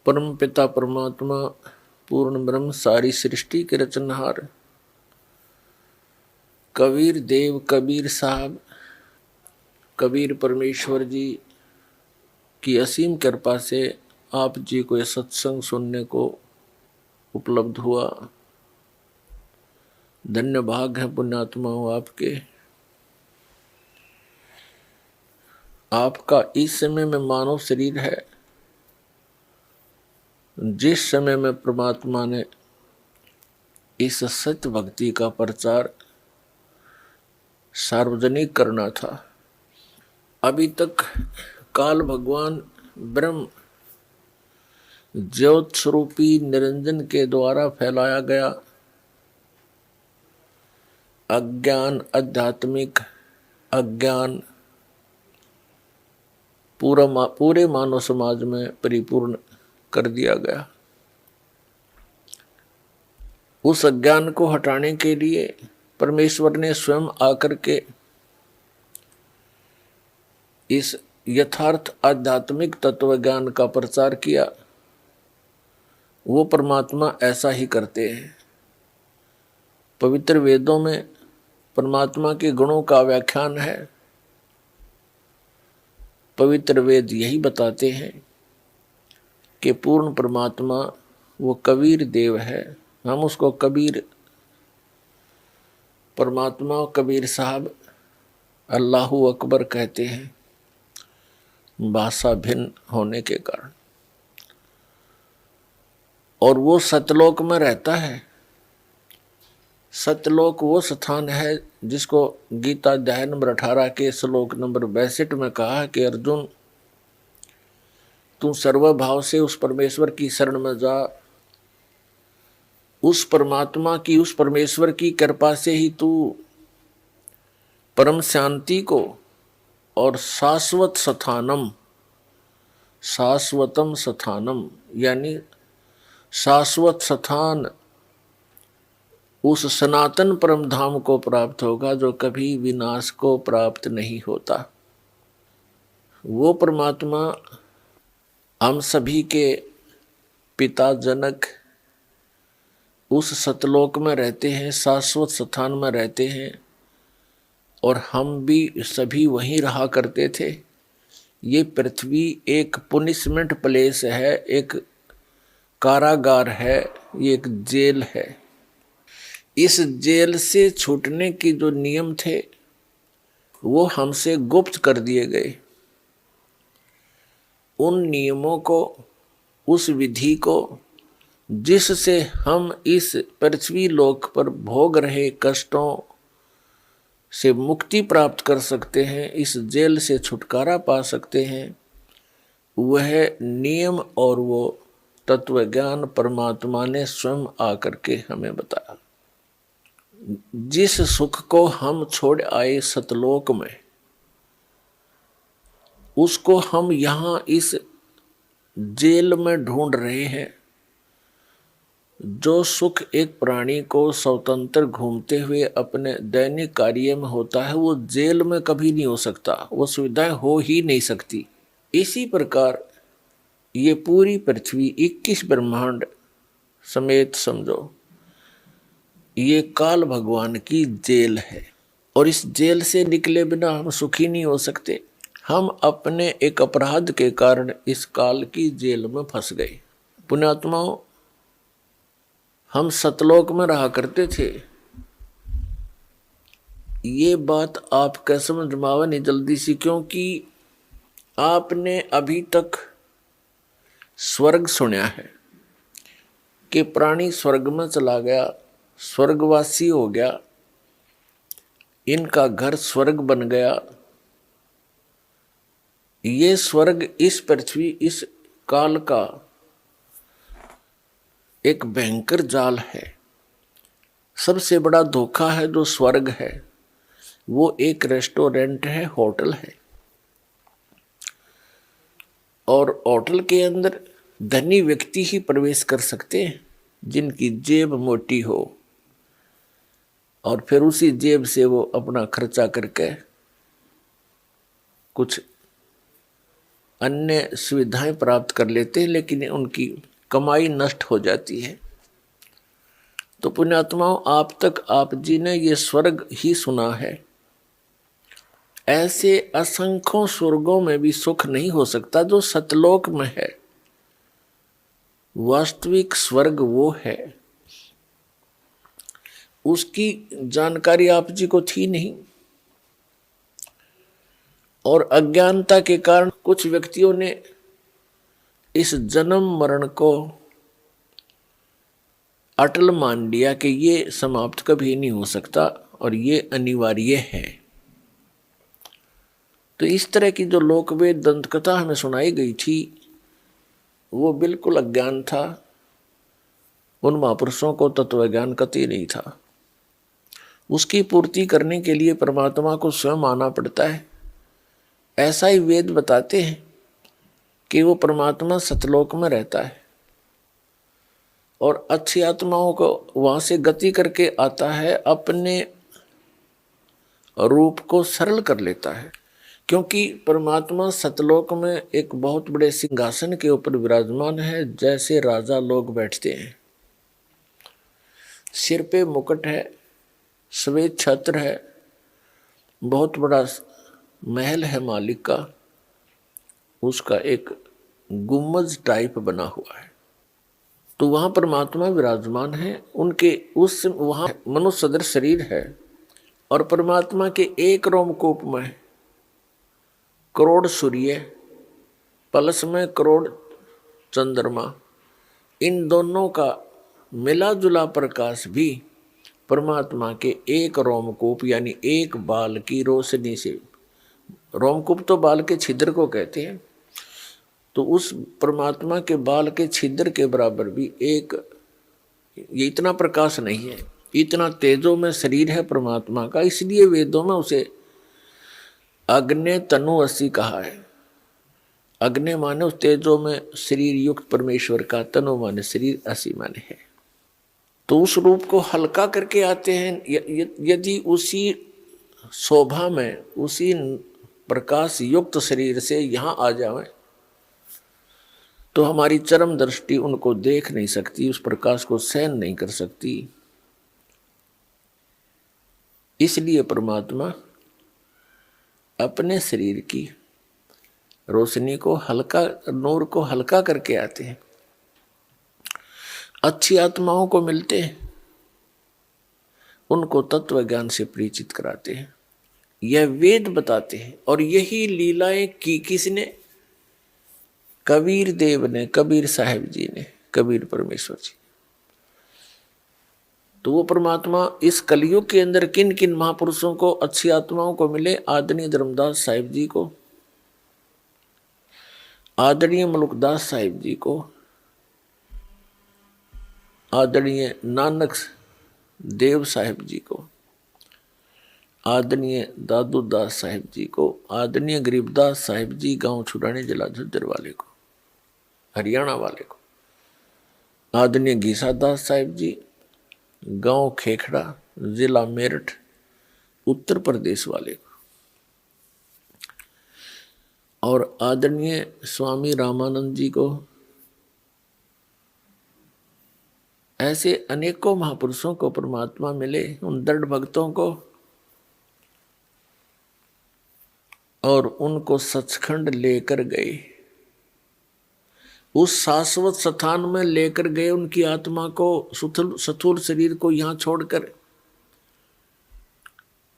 परम पिता परमात्मा पूर्ण ब्रह्म सारी सृष्टि के रचनहार कबीर देव कबीर साहब कबीर परमेश्वर जी की असीम कृपा से आप जी को यह सत्संग सुनने को उपलब्ध हुआ। धन्य भाग है पुण्यात्मा हो आपके। आपका इस समय में मानव शरीर है। जिस समय में परमात्मा ने इस सत्य भक्ति का प्रचार सार्वजनिक करना था, अभी तक काल भगवान ब्रह्म ज्योत स्वरूपी निरंजन के द्वारा फैलाया गया अज्ञान आध्यात्मिक अज्ञान पूरे मानव समाज में परिपूर्ण कर दिया गया। उस अज्ञान को हटाने के लिए परमेश्वर ने स्वयं आकर के इस यथार्थ आध्यात्मिक तत्व ज्ञान का प्रचार किया। वो परमात्मा ऐसा ही करते हैं। पवित्र वेदों में परमात्मा के गुणों का व्याख्यान है। पवित्र वेद यही बताते हैं कि पूर्ण परमात्मा वो कबीर देव है। हम उसको कबीर परमात्मा कबीर साहब अल्लाहू अकबर कहते हैं, भाषा भिन्न होने के कारण। और वो सतलोक में रहता है। सतलोक वो स्थान है जिसको गीता अध्याय नंबर 18 के श्लोक नंबर 62 में कहा कि अर्जुन तू सर्वभाव से उस परमेश्वर की शरण में जा। उस परमात्मा की उस परमेश्वर की कृपा से ही तू परम शांति को और शाश्वत स्थानम शाश्वतम स्थानम यानी शाश्वत स्थान उस सनातन परम धाम को प्राप्त होगा जो कभी विनाश को प्राप्त नहीं होता। वो परमात्मा हम सभी के पिता जनक उस सतलोक में रहते हैं, शाश्वत स्थान में रहते हैं। और हम भी सभी वहीं रहा करते थे। ये पृथ्वी एक पुनिशमेंट प्लेस है, एक कारागार है, ये एक जेल है। इस जेल से छूटने की जो नियम थे वो हमसे गुप्त कर दिए गए। उन नियमों को, उस विधि को जिससे हम इस पृथ्वी लोक पर भोग रहे कष्टों से मुक्ति प्राप्त कर सकते हैं, इस जेल से छुटकारा पा सकते हैं, वह नियम और वो तत्व ज्ञान परमात्मा ने स्वयं आकर के हमें बताया। जिस सुख को हम छोड़ आए सतलोक में, उसको हम यहाँ इस जेल में ढूंढ रहे हैं। जो सुख एक प्राणी को स्वतंत्र घूमते हुए अपने दैनिक कार्य में होता है, वो जेल में कभी नहीं हो सकता, वो सुविधाएं हो ही नहीं सकती। इसी प्रकार ये पूरी पृथ्वी 21 ब्रह्मांड समेत समझो ये काल भगवान की जेल है। और इस जेल से निकले बिना हम सुखी नहीं हो सकते। हम अपने एक अपराध के कारण इस काल की जेल में फंस गए। पुण्यात्माओं, हम सतलोक में रहा करते थे। ये बात आप कैसे समझ में आवे नहीं जल्दी सी, क्योंकि आपने अभी तक स्वर्ग सुना है कि प्राणी स्वर्ग में चला गया, स्वर्गवासी हो गया, इनका घर स्वर्ग बन गया। ये स्वर्ग इस पृथ्वी इस काल का एक भयंकर जाल है। सबसे बड़ा धोखा है जो स्वर्ग है, वो एक रेस्टोरेंट है, होटल है। और होटल के अंदर धनी व्यक्ति ही प्रवेश कर सकते हैं जिनकी जेब मोटी हो, और फिर उसी जेब से वो अपना खर्चा करके कुछ अन्य सुविधाएं प्राप्त कर लेते हैं, लेकिन उनकी कमाई नष्ट हो जाती है। तो पुण्यात्माओं, आप तक आप जी ने ये स्वर्ग ही सुना है। ऐसे असंख्यों स्वर्गों में भी सुख नहीं हो सकता जो सतलोक में है। वास्तविक स्वर्ग वो है, उसकी जानकारी आप जी को थी नहीं, और अज्ञानता के कारण कुछ व्यक्तियों ने इस जन्म मरण को अटल मान लिया कि ये समाप्त कभी नहीं हो सकता और ये अनिवार्य है। तो इस तरह की जो लोकवेद दंत कथा हमें सुनाई गई थी, वो बिल्कुल अज्ञान था। उन महापुरुषों को तत्व ज्ञान कतई नहीं था। उसकी पूर्ति करने के लिए परमात्मा को स्वयं आना पड़ता है। ऐसा ही वेद बताते हैं कि वो परमात्मा सतलोक में रहता है और अच्छी आत्माओं को वहां से गति करके आता है, अपने रूप को सरल कर लेता है। क्योंकि परमात्मा सतलोक में एक बहुत बड़े सिंहासन के ऊपर विराजमान है, जैसे राजा लोग बैठते हैं। सिर पे मुकुट है, श्वेत छत्र है, बहुत बड़ा महल है मालिक का, उसका एक गुम्बज टाइप बना हुआ है। तो वहां परमात्मा विराजमान है। उनके उस वहां मनुष्य सदृश शरीर है और परमात्मा के एक रोमकूप में करोड़ सूर्य, पलस में करोड़ चंद्रमा, इन दोनों का मिला जुला प्रकाश भी परमात्मा के एक रोमकूप यानी एक बाल की रोशनी से, रोमकूप तो बाल के छिद्र को कहते हैं, तो उस परमात्मा के बाल के छिद्र के बराबर भी एक, ये इतना प्रकाश नहीं है, इतना तेजो में शरीर है परमात्मा का। इसलिए वेदों में उसे अग्नि तनु असी कहा है। अग्नि माने उस तेजो में शरीर युक्त परमेश्वर का, तनु माने शरीर, असी माने है। तो उस रूप को हल्का करके आते हैं। यदि उसी शोभा में, उसी प्रकाश युक्त शरीर से यहाँ आ जाए तो हमारी चरम दृष्टि उनको देख नहीं सकती, उस प्रकाश को सहन नहीं कर सकती। इसलिए परमात्मा अपने शरीर की रोशनी को हल्का, नूर को हल्का करके आते हैं, अच्छी आत्माओं को मिलते हैं, उनको तत्व ज्ञान से परिचित कराते हैं। यह वेद बताते हैं। और यही लीलाएं की किसने? कबीर देव ने, कबीर साहब जी ने, कबीर परमेश्वर जी। तो वो परमात्मा इस कलयुग के अंदर किन किन महापुरुषों को, अच्छी आत्माओं को मिले? आदरणीय धर्मदास साहिब जी को, आदरणीय मलुकदास साहिब जी को, आदरणीय नानक देव साहिब जी को, आदरणीय दादू दास साहिब जी को, आदरणीय गरीबदास साहिब जी गांव छुड़ाने जिला झज्जर वाले को, हरियाणा वाले को, आदरणीय घीसा दास साहिब जी गांव खेखड़ा जिला मेरठ उत्तर प्रदेश वाले को, और आदरणीय स्वामी रामानंद जी को। ऐसे अनेकों महापुरुषों को परमात्मा मिले, उन दृढ़ भक्तों को, और उनको सचखंड लेकर गए, उस शाश्वत स्थान में लेकर गए उनकी आत्मा को, स्थूल शरीर को यहाँ छोड़कर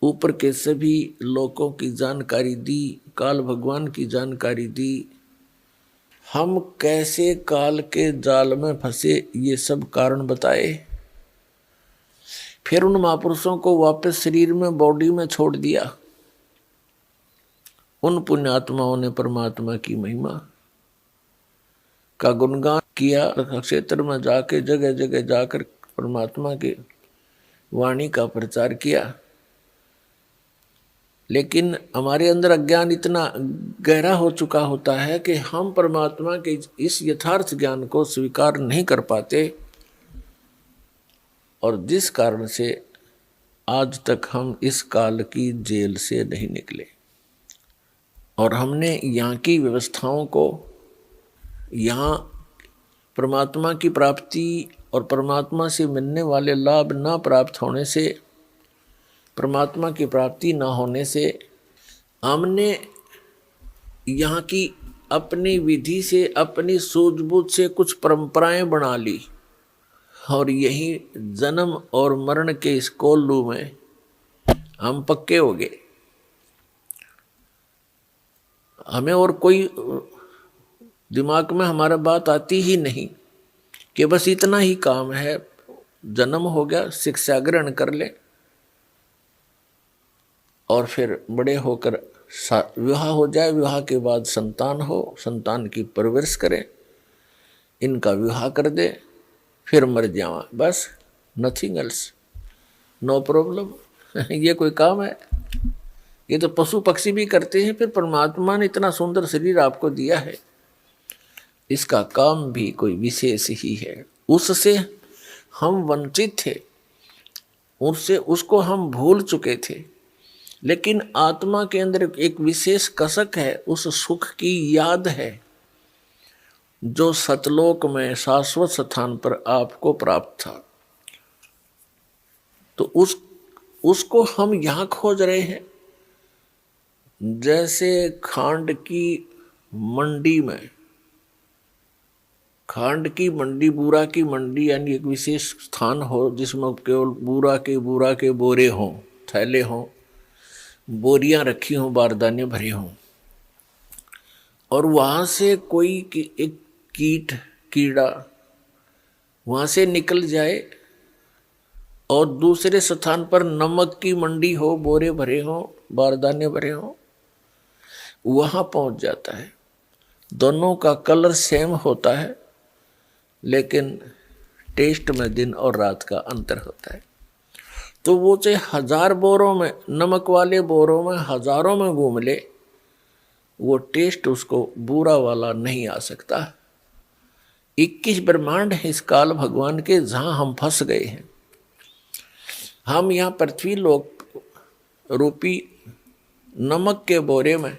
ऊपर के सभी लोकों की जानकारी दी, काल भगवान की जानकारी दी। हम कैसे काल के जाल में फंसे ये सब कारण बताए। फिर उन महापुरुषों को वापस शरीर में, बॉडी में छोड़ दिया। उन पुण्यात्माओं ने परमात्मा की महिमा का गुणगान किया, क्षेत्र में जाके जगह जगह जाकर परमात्मा के वाणी का प्रचार किया। लेकिन हमारे अंदर अज्ञान इतना गहरा हो चुका होता है कि हम परमात्मा के इस यथार्थ ज्ञान को स्वीकार नहीं कर पाते, और जिस कारण से आज तक हम इस काल की जेल से नहीं निकले। और हमने यहाँ की व्यवस्थाओं को, यहाँ परमात्मा की प्राप्ति और परमात्मा से मिलने वाले लाभ ना प्राप्त होने से, परमात्मा की प्राप्ति ना होने से हमने यहाँ की अपनी विधि से, अपनी सूझबूझ से कुछ परंपराएं बना ली और यही जन्म और मरण के इस कोल्लू में हम पक्के हो गए। हमें और कोई दिमाग में हमारा बात आती ही नहीं कि बस इतना ही काम है, जन्म हो गया, शिक्षा ग्रहण कर ले और फिर बड़े होकर विवाह हो जाए, विवाह के बाद संतान हो, संतान की परवरिश करें, इनका विवाह कर दे, फिर मर जावा, बस, नथिंग एल्स, नो प्रॉब्लम। ये कोई काम है? ये तो पशु पक्षी भी करते हैं। फिर परमात्मा ने इतना सुंदर शरीर आपको दिया है, इसका काम भी कोई विशेष ही है। उससे हम वंचित थे, उससे उसको हम भूल चुके थे, लेकिन आत्मा के अंदर एक विशेष कसक है, उस सुख की याद है जो सतलोक में शाश्वत स्थान पर आपको प्राप्त था। तो उसको हम यहाँ खोज रहे हैं। जैसे खांड की मंडी में, खांड की मंडी, बूरा की मंडी, यानी एक विशेष स्थान हो जिसमें केवल बूरा के बोरे हों, थैले हों, बोरियां रखी हों, बारदाने भरे हों, और वहाँ से कोई एक कीड़ा वहाँ से निकल जाए और दूसरे स्थान पर नमक की मंडी हो, बोरे भरे हों, बारदाने भरे हों, वहाँ पहुँच जाता है। दोनों का कलर सेम होता है, लेकिन टेस्ट में दिन और रात का अंतर होता है। तो वो चाहे 1000 बोरों में, नमक वाले बोरों में हजारों में घूम ले, वो टेस्ट उसको बुरा वाला नहीं आ सकता। 21 ब्रह्मांड है इस काल भगवान के, जहाँ हम फंस गए हैं। हम यहाँ पृथ्वी लोक रूपी नमक के बोरे में,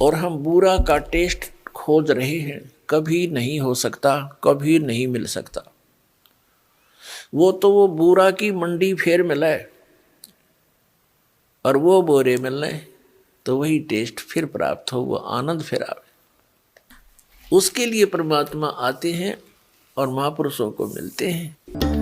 और हम बुरा का टेस्ट खोज रहे हैं। कभी नहीं हो सकता, कभी नहीं मिल सकता। वो बुरा की मंडी फिर मिले और वो बोरे मिलने, तो वही टेस्ट फिर प्राप्त हो, वो आनंद फिर आवे। उसके लिए परमात्मा आते हैं और महापुरुषों को मिलते हैं।